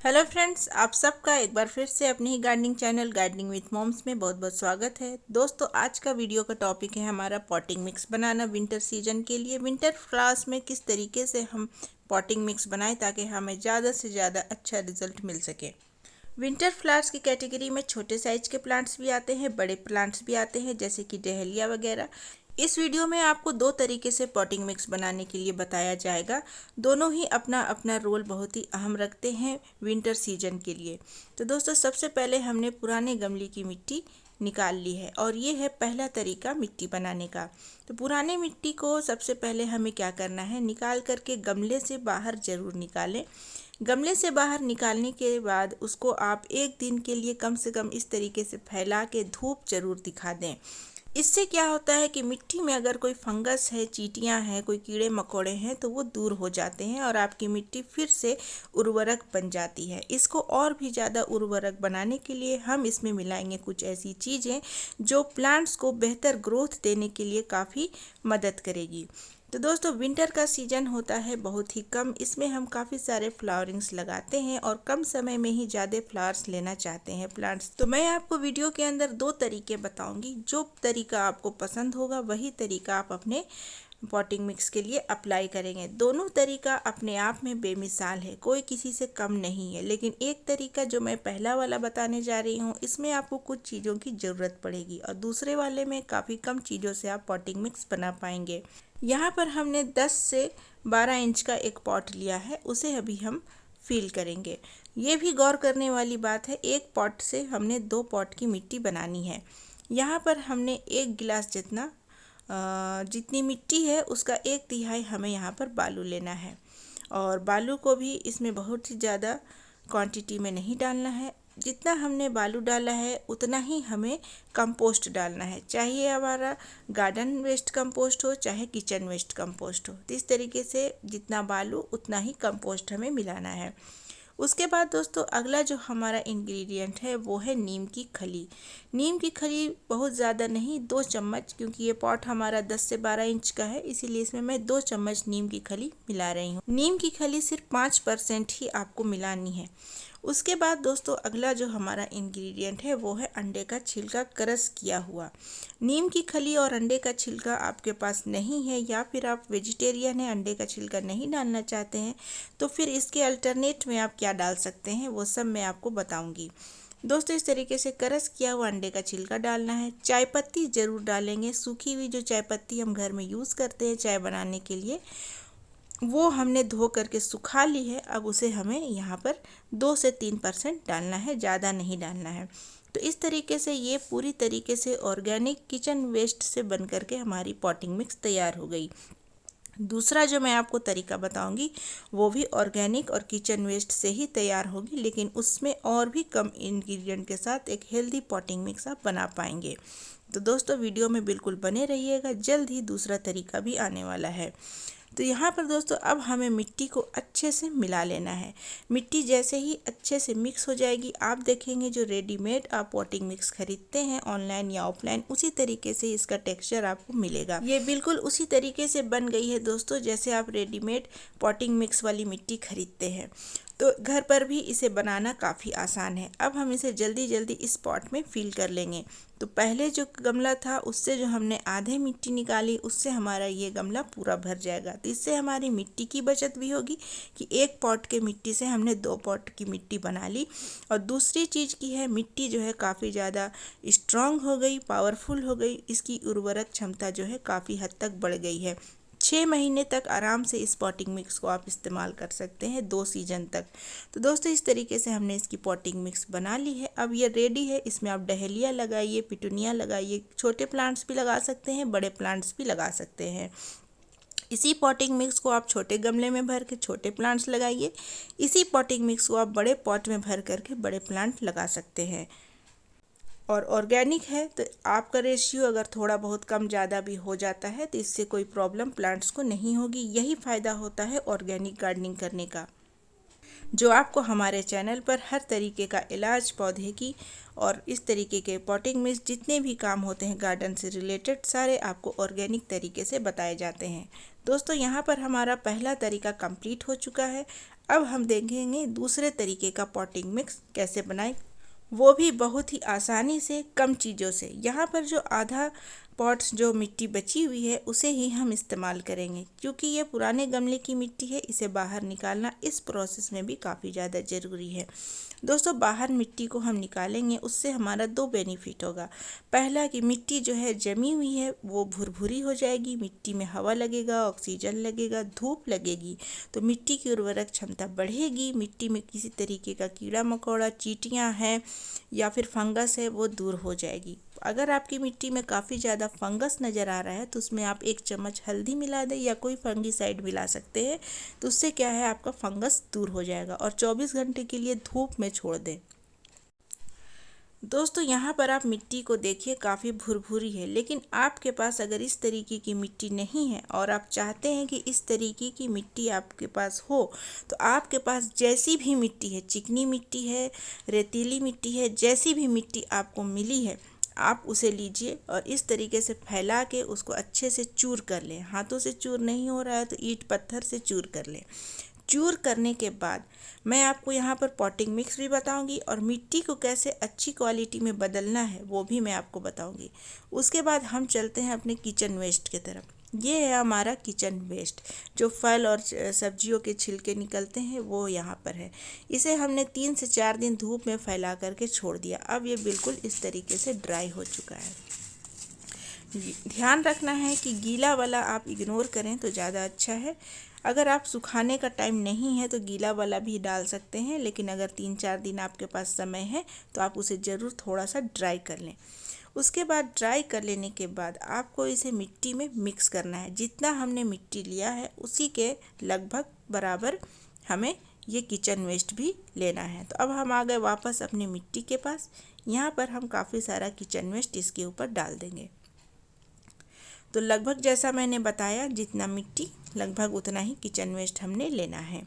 Hello friends, आप सबका एक बार फिर से अपने ही gardening channel gardening with moms में बहुत बहुत स्वागत है। दोस्तों, आज का वीडियो का टॉपिक है हमारा पॉटिंग मिक्स बनाना विंटर सीजन के लिए। विंटर फ्लावर्स में किस तरीके से हम पॉटिंग मिक्स बनाएं ताकि हमें ज़्यादा से ज़्यादा अच्छा रिजल्ट मिल सके। विंटर फ्लावर्स की कैटेगरी में छोटे साइज के प्लांट्स भी आते हैं, बड़े प्लांट्स भी आते हैं, जैसे कि डहेलिया वगैरह। इस वीडियो में आपको दो तरीके से पॉटिंग मिक्स बनाने के लिए बताया जाएगा। दोनों ही अपना अपना रोल बहुत ही अहम रखते हैं विंटर सीजन के लिए। तो दोस्तों, सबसे पहले हमने पुराने गमले की मिट्टी निकाल ली है और ये है पहला तरीका मिट्टी बनाने का। तो पुराने मिट्टी को सबसे पहले हमें क्या करना है, निकाल करके गमले से बाहर ज़रूर निकालें। गमले से बाहर निकालने के बाद उसको आप एक दिन के लिए कम से कम इस तरीके से फैला के धूप जरूर दिखा दें। इससे क्या होता है कि मिट्टी में अगर कोई फंगस है, चींटियां हैं, कोई कीड़े मकोड़े हैं तो वो दूर हो जाते हैं और आपकी मिट्टी फिर से उर्वरक बन जाती है। इसको और भी ज़्यादा उर्वरक बनाने के लिए हम इसमें मिलाएंगे कुछ ऐसी चीज़ें जो प्लांट्स को बेहतर ग्रोथ देने के लिए काफ़ी मदद करेगी। तो दोस्तों, विंटर का सीजन होता है बहुत ही कम, इसमें हम काफ़ी सारे फ्लावरिंग्स लगाते हैं और कम समय में ही ज़्यादा फ्लावर्स लेना चाहते हैं प्लांट्स। तो मैं आपको वीडियो के अंदर दो तरीके बताऊंगी। जो तरीका आपको पसंद होगा वही तरीका आप अपने पॉटिंग मिक्स के लिए अप्लाई करेंगे। दोनों तरीका अपने आप में बेमिसाल है, कोई किसी से कम नहीं है। लेकिन एक तरीका जो मैं पहला वाला बताने जा रही हूँ, इसमें आपको कुछ चीज़ों की ज़रूरत पड़ेगी और दूसरे वाले में काफ़ी कम चीज़ों से आप पॉटिंग मिक्स बना पाएंगे। यहाँ पर हमने 10 से 12 इंच का एक पॉट लिया है, उसे अभी हम फिल करेंगे। ये भी गौर करने वाली बात है, एक पॉट से हमने 2 पॉट की मिट्टी बनानी है। यहाँ पर हमने 1 गिलास जितनी मिट्टी है उसका 1/3 हमें यहाँ पर बालू लेना है और बालू को भी इसमें बहुत ही ज़्यादा क्वांटिटी में नहीं डालना है। जितना हमने बालू डाला है उतना ही हमें कंपोस्ट डालना है, चाहे हमारा गार्डन वेस्ट कंपोस्ट हो चाहे किचन वेस्ट कंपोस्ट हो। तो इस तरीके से जितना बालू उतना ही कंपोस्ट हमें मिलाना है। उसके बाद दोस्तों, अगला जो हमारा इंग्रेडिएंट है वो है नीम की खली। नीम की खली बहुत ज़्यादा नहीं, 2 चम्मच, क्योंकि ये पॉट हमारा 10 से 12 इंच का है, इसीलिए इसमें मैं 2 चम्मच नीम की खली मिला रही हूँ। नीम की खली सिर्फ 5% ही आपको मिलानी है। उसके बाद दोस्तों, अगला जो हमारा इंग्रेडिएंट है वो है अंडे का छिलका क्रश किया हुआ। नीम की खली और अंडे का छिलका आपके पास नहीं है या फिर आप वेजिटेरियन हैं, अंडे का छिलका नहीं डालना चाहते हैं, तो फिर इसके अल्टरनेट में आप क्या डाल सकते हैं वो सब मैं आपको बताऊंगी। दोस्तों, इस तरीके से क्रश किया हुआ अंडे का छिलका डालना है। चाय पत्ती ज़रूर डालेंगे, सूखी हुई जो चाय पत्ती हम घर में यूज़ करते हैं चाय बनाने के लिए, वो हमने धो करके सुखा ली है। अब उसे हमें यहाँ पर 2 से 3% डालना है, ज़्यादा नहीं डालना है। तो इस तरीके से ये पूरी तरीके से ऑर्गेनिक किचन वेस्ट से बन करके हमारी पॉटिंग मिक्स तैयार हो गई। दूसरा जो मैं आपको तरीका बताऊंगी वो भी ऑर्गेनिक और किचन वेस्ट से ही तैयार होगी, लेकिन उसमें और भी कम इंग्रेडिएंट के साथ एक हेल्दी पॉटिंग मिक्स आप बना पाएंगे। तो दोस्तों, वीडियो में बिल्कुल बने रहिएगा, जल्द ही दूसरा तरीका भी आने वाला है। तो यहाँ पर दोस्तों, अब हमें मिट्टी को अच्छे से मिला लेना है। मिट्टी जैसे ही अच्छे से मिक्स हो जाएगी, आप देखेंगे जो रेडीमेड आप पॉटिंग मिक्स खरीदते हैं ऑनलाइन या ऑफलाइन, उसी तरीके से इसका टेक्सचर आपको मिलेगा। ये बिल्कुल उसी तरीके से बन गई है दोस्तों, जैसे आप रेडीमेड पॉटिंग मिक्स वाली मिट्टी खरीदते हैं। तो घर पर भी इसे बनाना काफ़ी आसान है। अब हम इसे जल्दी जल्दी इस पॉट में फिल कर लेंगे। तो पहले जो गमला था उससे जो हमने आधे मिट्टी निकाली, उससे हमारा ये गमला पूरा भर जाएगा। तो इससे हमारी मिट्टी की बचत भी होगी कि 1 पॉट के मिट्टी से हमने 2 पॉट की मिट्टी बना ली। और दूसरी चीज़ की है, मिट्टी जो है काफ़ी ज़्यादा स्ट्रांग हो गई, पावरफुल हो गई, इसकी उर्वरक क्षमता जो है काफ़ी हद तक बढ़ गई है। 6 महीने तक आराम से इस पॉटिंग मिक्स को आप इस्तेमाल कर सकते हैं, 2 सीजन तक। तो दोस्तों, इस तरीके से हमने इसकी पॉटिंग मिक्स बना ली है। अब ये रेडी है। इसमें आप डहेलिया लगाइए, पिटूनिया लगाइए, छोटे प्लांट्स भी लगा सकते हैं, बड़े प्लांट्स भी लगा सकते हैं। इसी पॉटिंग मिक्स को आप छोटे गमले में भर के छोटे प्लांट्स लगाइए, इसी पॉटिंग मिक्स को आप बड़े पॉट में भर करके बड़े प्लांट लगा सकते हैं। और ऑर्गेनिक है तो आपका रेशियो अगर थोड़ा बहुत कम ज़्यादा भी हो जाता है तो इससे कोई प्रॉब्लम प्लांट्स को नहीं होगी। यही फ़ायदा होता है ऑर्गेनिक गार्डनिंग करने का, जो आपको हमारे चैनल पर हर तरीके का इलाज, पौधे की और इस तरीके के पॉटिंग में जितने भी काम होते हैं गार्डन से रिलेटेड, सारे आपको ऑर्गेनिक तरीके से बताए जाते हैं। दोस्तों, यहाँ पर हमारा पहला तरीका कंप्लीट हो चुका है। अब हम देखेंगे दूसरे तरीके का पॉटिंग मिक्स कैसे बनाएं, वो भी बहुत ही आसानी से कम चीज़ों से। यहाँ पर जो आधा पॉट्स जो मिट्टी बची हुई है उसे ही हम इस्तेमाल करेंगे, क्योंकि ये पुराने गमले की मिट्टी है, इसे बाहर निकालना इस प्रोसेस में भी काफ़ी ज़्यादा ज़रूरी है। दोस्तों, बाहर मिट्टी को हम निकालेंगे, उससे हमारा दो बेनिफिट होगा। पहला कि मिट्टी जो है जमी हुई है वो भुरभुरी हो जाएगी, मिट्टी में हवा लगेगा, ऑक्सीजन लगेगा, धूप लगेगी, तो मिट्टी की उर्वरक क्षमता बढ़ेगी। मिट्टी में किसी तरीके का कीड़ा मकोड़ा, चींटियाँ हैं या फिर फंगस है वो दूर हो जाएगी। अगर आपकी मिट्टी में काफ़ी ज़्यादा फंगस नज़र आ रहा है तो उसमें आप 1 चम्मच हल्दी मिला दें या कोई फंगीसाइड मिला सकते हैं, तो उससे क्या है आपका फंगस दूर हो जाएगा। और 24 घंटे के लिए धूप में छोड़ दें। दोस्तों, यहाँ पर आप मिट्टी को देखिए काफ़ी भुरभुरी है, लेकिन आपके पास अगर इस तरीके की मिट्टी नहीं है और आप चाहते हैं कि इस तरीके की मिट्टी आपके पास हो, तो आपके पास जैसी भी मिट्टी है, चिकनी मिट्टी है, रेतीली मिट्टी है, जैसी भी मिट्टी आपको मिली है, आप उसे लीजिए और इस तरीके से फैला के उसको अच्छे से चूर कर लें। हाथों से चूर नहीं हो रहा है तो ईंट पत्थर से चूर कर लें। चूर करने के बाद मैं आपको यहाँ पर पॉटिंग मिक्स भी बताऊंगी और मिट्टी को कैसे अच्छी क्वालिटी में बदलना है वो भी मैं आपको बताऊंगी। उसके बाद हम चलते हैं अपने किचन वेस्ट की तरफ। ये है हमारा किचन वेस्ट, जो फल और सब्जियों के छिलके निकलते हैं वो यहाँ पर है। इसे हमने 3 से 4 दिन धूप में फैला करके छोड़ दिया। अब ये बिल्कुल इस तरीके से ड्राई हो चुका है। ध्यान रखना है कि गीला वाला आप इग्नोर करें तो ज़्यादा अच्छा है। अगर आप सुखाने का टाइम नहीं है तो गीला वाला भी डाल सकते हैं, लेकिन अगर 3-4 दिन आपके पास समय है तो आप उसे ज़रूर थोड़ा सा ड्राई कर लें। उसके बाद ड्राई कर लेने के बाद आपको इसे मिट्टी में मिक्स करना है। जितना हमने मिट्टी लिया है उसी के लगभग बराबर हमें ये किचन वेस्ट भी लेना है। तो अब हम आ गए वापस अपनी मिट्टी के पास। यहाँ पर हम काफ़ी सारा किचन वेस्ट इसके ऊपर डाल देंगे। तो लगभग जैसा मैंने बताया, जितना मिट्टी लगभग उतना ही किचन वेस्ट हमने लेना है।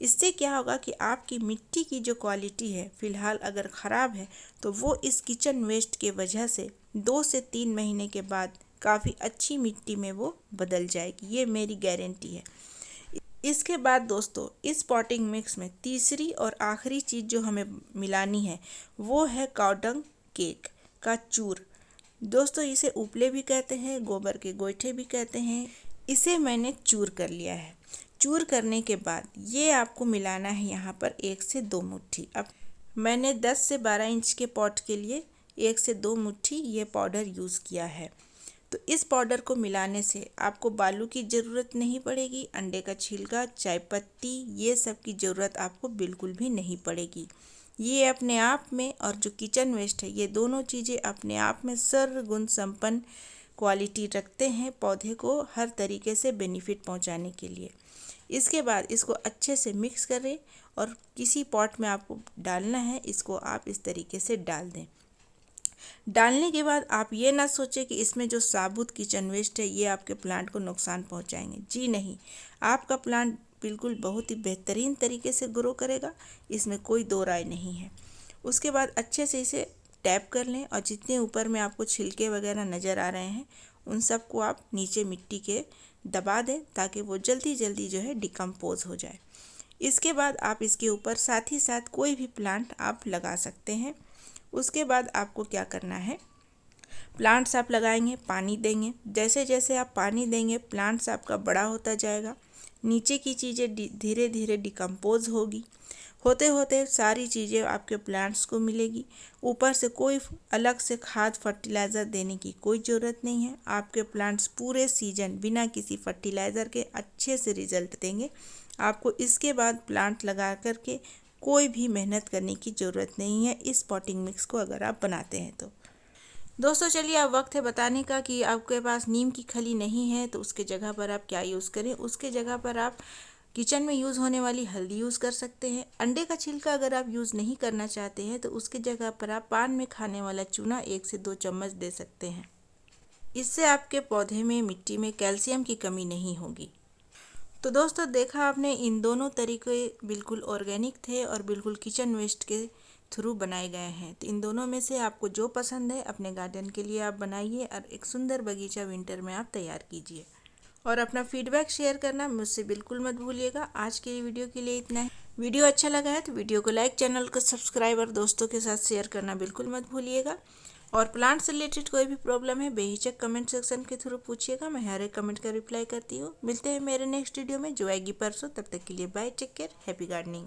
इससे क्या होगा कि आपकी मिट्टी की जो क्वालिटी है फ़िलहाल अगर ख़राब है तो वो इस किचन वेस्ट के वजह से 2 से 3 महीने के बाद काफ़ी अच्छी मिट्टी में वो बदल जाएगी, ये मेरी गारंटी है। इसके बाद दोस्तों, इस पॉटिंग मिक्स में तीसरी और आखिरी चीज़ जो हमें मिलानी है वो है काउडंग केक का चूर। दोस्तों, इसे उपले भी कहते हैं, गोबर के गोइठे भी कहते हैं। इसे मैंने चूर कर लिया है। चूर करने के बाद ये आपको मिलाना है यहाँ पर 1 से 2 मुट्ठी। अब मैंने 10 से 12 इंच के पॉट के लिए 1 से 2 मुट्ठी ये पाउडर यूज़ किया है। तो इस पाउडर को मिलाने से आपको बालू की ज़रूरत नहीं पड़ेगी, अंडे का छिलका, चाय पत्ती, ये सब की ज़रूरत आपको बिल्कुल भी नहीं पड़ेगी। ये अपने आप में और जो किचन वेस्ट है, ये दोनों चीज़ें अपने आप में सर्वगुण संपन्न क्वालिटी रखते हैं पौधे को हर तरीके से बेनिफिट पहुंचाने के लिए। इसके बाद इसको अच्छे से मिक्स करें और किसी पॉट में आपको डालना है, इसको आप इस तरीके से डाल दें। डालने के बाद आप ये ना सोचें कि इसमें जो साबुत किचन वेस्ट है ये आपके प्लांट को नुकसान पहुंचाएंगे। जी नहीं, आपका प्लांट बिल्कुल बहुत ही बेहतरीन तरीके से ग्रो करेगा, इसमें कोई दो राय नहीं है। उसके बाद अच्छे से इसे टैप कर लें और जितने ऊपर में आपको छिलके वगैरह नज़र आ रहे हैं उन सबको आप नीचे मिट्टी के दबा दें ताकि वो जल्दी जल्दी जो है डिकम्पोज हो जाए। इसके बाद आप इसके ऊपर साथ ही साथ कोई भी प्लांट आप लगा सकते हैं। उसके बाद आपको क्या करना है, प्लांट्स आप लगाएंगे, पानी देंगे। जैसे जैसे आप पानी देंगे प्लांट्स आपका बड़ा होता जाएगा, नीचे की चीज़ें धीरे धीरे डिकम्पोज होगी, होते होते सारी चीज़ें आपके प्लांट्स को मिलेगी। ऊपर से कोई अलग से खाद फर्टिलाइज़र देने की कोई ज़रूरत नहीं है। आपके प्लांट्स पूरे सीजन बिना किसी फर्टिलाइज़र के अच्छे से रिजल्ट देंगे। आपको इसके बाद प्लांट लगा करके कोई भी मेहनत करने की ज़रूरत नहीं है इस पॉटिंग मिक्स को अगर आप बनाते हैं तो। दोस्तों, चलिए अब वक्त है बताने का कि आपके पास नीम की खली नहीं है तो उसके जगह पर आप क्या यूज़ करें। उसके जगह पर आप किचन में यूज़ होने वाली हल्दी यूज़ कर सकते हैं। अंडे का छिलका अगर आप यूज़ नहीं करना चाहते हैं तो उसके जगह पर आप पान में खाने वाला चूना 1 से 2 चम्मच दे सकते हैं। इससे आपके पौधे में मिट्टी में कैल्शियम की कमी नहीं होगी। तो दोस्तों, देखा आपने, इन दोनों तरीके बिल्कुल ऑर्गेनिक थे और बिल्कुल किचन वेस्ट के थ्रू बनाए गए हैं। तो इन दोनों में से आपको जो पसंद है अपने गार्डन के लिए आप बनाइए और एक सुंदर बगीचा विंटर में आप तैयार कीजिए। और अपना फीडबैक शेयर करना मुझसे बिल्कुल मत भूलिएगा। आज के वीडियो के लिए इतना है। वीडियो अच्छा लगा है तो वीडियो को लाइक, चैनल को सब्सक्राइब और दोस्तों के साथ शेयर करना बिल्कुल मत भूलिएगा। और प्लांट से रिलेटेड कोई भी प्रॉब्लम है बेहिचक कमेंट सेक्शन के थ्रू पूछिएगा, मैं हर एक कमेंट का रिप्लाई करती हूँ। मिलते हैं मेरे नेक्स्ट वीडियो में जो आएगी परसों। तब तक के लिए bye, take care, happy gardening.